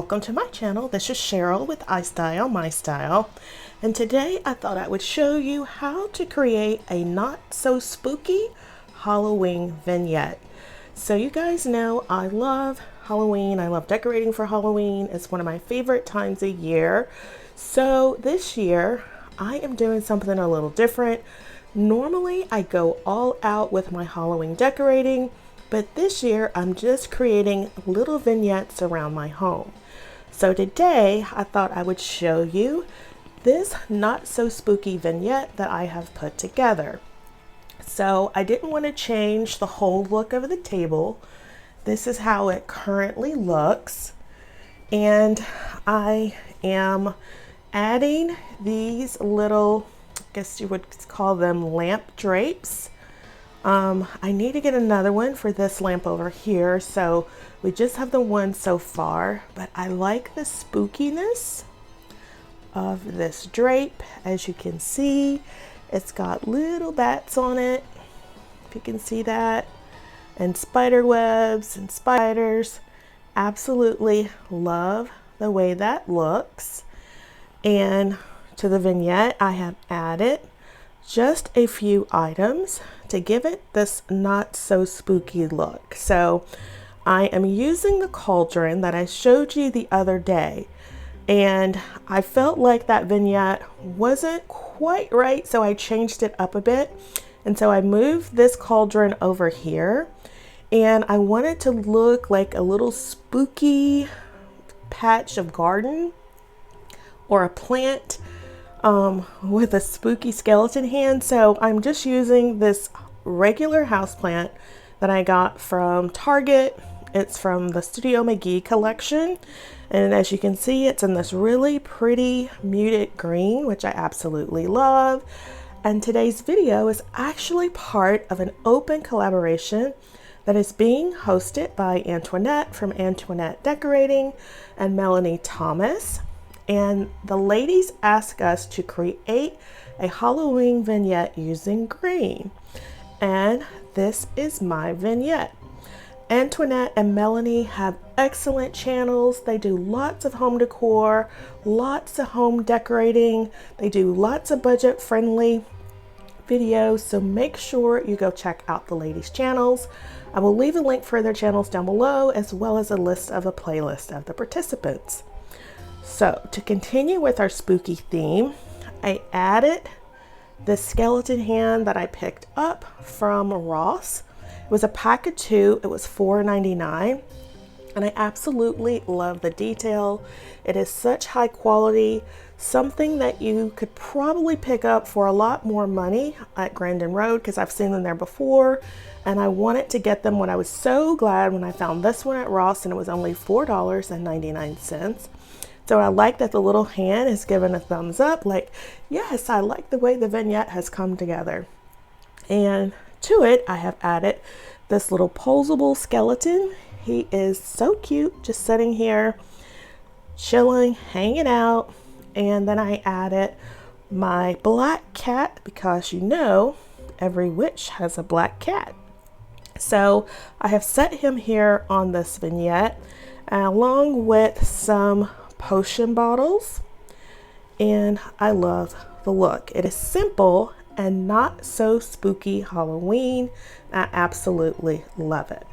welcome to my channel. This is Cheryl with iStylEmystyle, and today I thought I would show you how to create a not so spooky Halloween vignette. So you guys know I love Halloween. I love decorating for Halloween. It's one of my favorite times of year. So this year I am doing something a little different. Normally I go all out with my Halloween decorating, but this year I'm just creating little vignettes around my home. So today I thought I would show you this not so spooky vignette that I have put together. So I didn't want to change the whole look of the table. This is how it currently looks, and I am adding these little, I guess you would call them lamp drapes. I need to get another one for this lamp over here, so we just have the one so far, but I like the spookiness of this drape. As you can see, it's got little bats on it, if you can see that, and spider webs and spiders. Absolutely love the way that looks. And to the vignette I have added just a few items to give it this not so spooky look. So I am using the cauldron that I showed you the other day, and I felt like that vignette wasn't quite right, so I changed it up a bit. And so I moved this cauldron over here, and I want it to look like a little spooky patch of garden or a plant with a spooky skeleton hand. So I'm just using this regular houseplant that I got from Target. It's from the Studio McGee collection, and as you can see, it's in this really pretty muted green, which I absolutely love. And today's video is actually part of an open collaboration that is being hosted by Antoinette from Antoinette Decorating and Melanie Thomas. And the ladies asked us to create a Halloween vignette using green. And this is my vignette. Antoinette and Melanie have excellent channels. They do lots of home decor, lots of home decorating. They do lots of budget-friendly videos, so make sure you go check out the ladies' channels. I will leave a link for their channels down below, as well as a list of a playlist of the participants. So to continue with our spooky theme, I added the skeleton hand that I picked up from Ross. It was a pack of 2. It was $4.99, and I absolutely love the detail. It is such high quality, something that you could probably pick up for a lot more money at Grandin Road, because I've seen them there before, and I wanted to get them when I was so glad when I found this one at Ross, and it was only $4.99. So I like that the little hand is giving a thumbs up, like, yes, I like the way the vignette has come together. And to it, I have added this little posable skeleton. He is so cute, just sitting here, chilling, hanging out. And then I added my black cat, because you know, every witch has a black cat. So I have set him here on this vignette, along with some potion bottles, and I love the look. It is simple and not so spooky Halloween. I absolutely love it.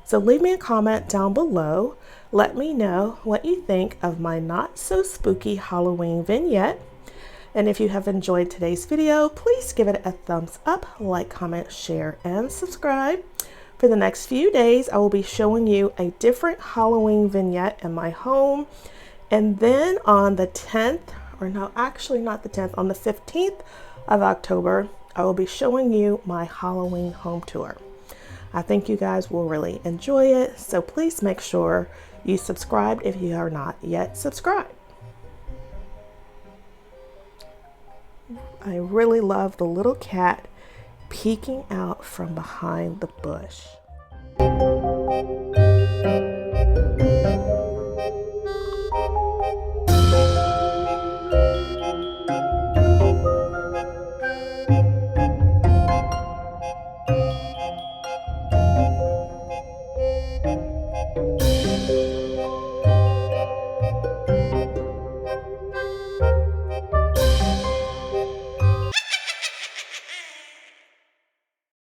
So leave me a comment down below. Let me know what you think of my not so spooky Halloween vignette. And if you have enjoyed today's video, please give it a thumbs up, like, comment, share, and subscribe. For the next few days, I will be showing you a different Halloween vignette in my home. And then on the 10th, or no, actually not the 10th, on the 15th of October, I will be showing you my Halloween home tour. I think you guys will really enjoy it, so please make sure you subscribe if you are not yet subscribed. I really love the little cat peeking out from behind the bush.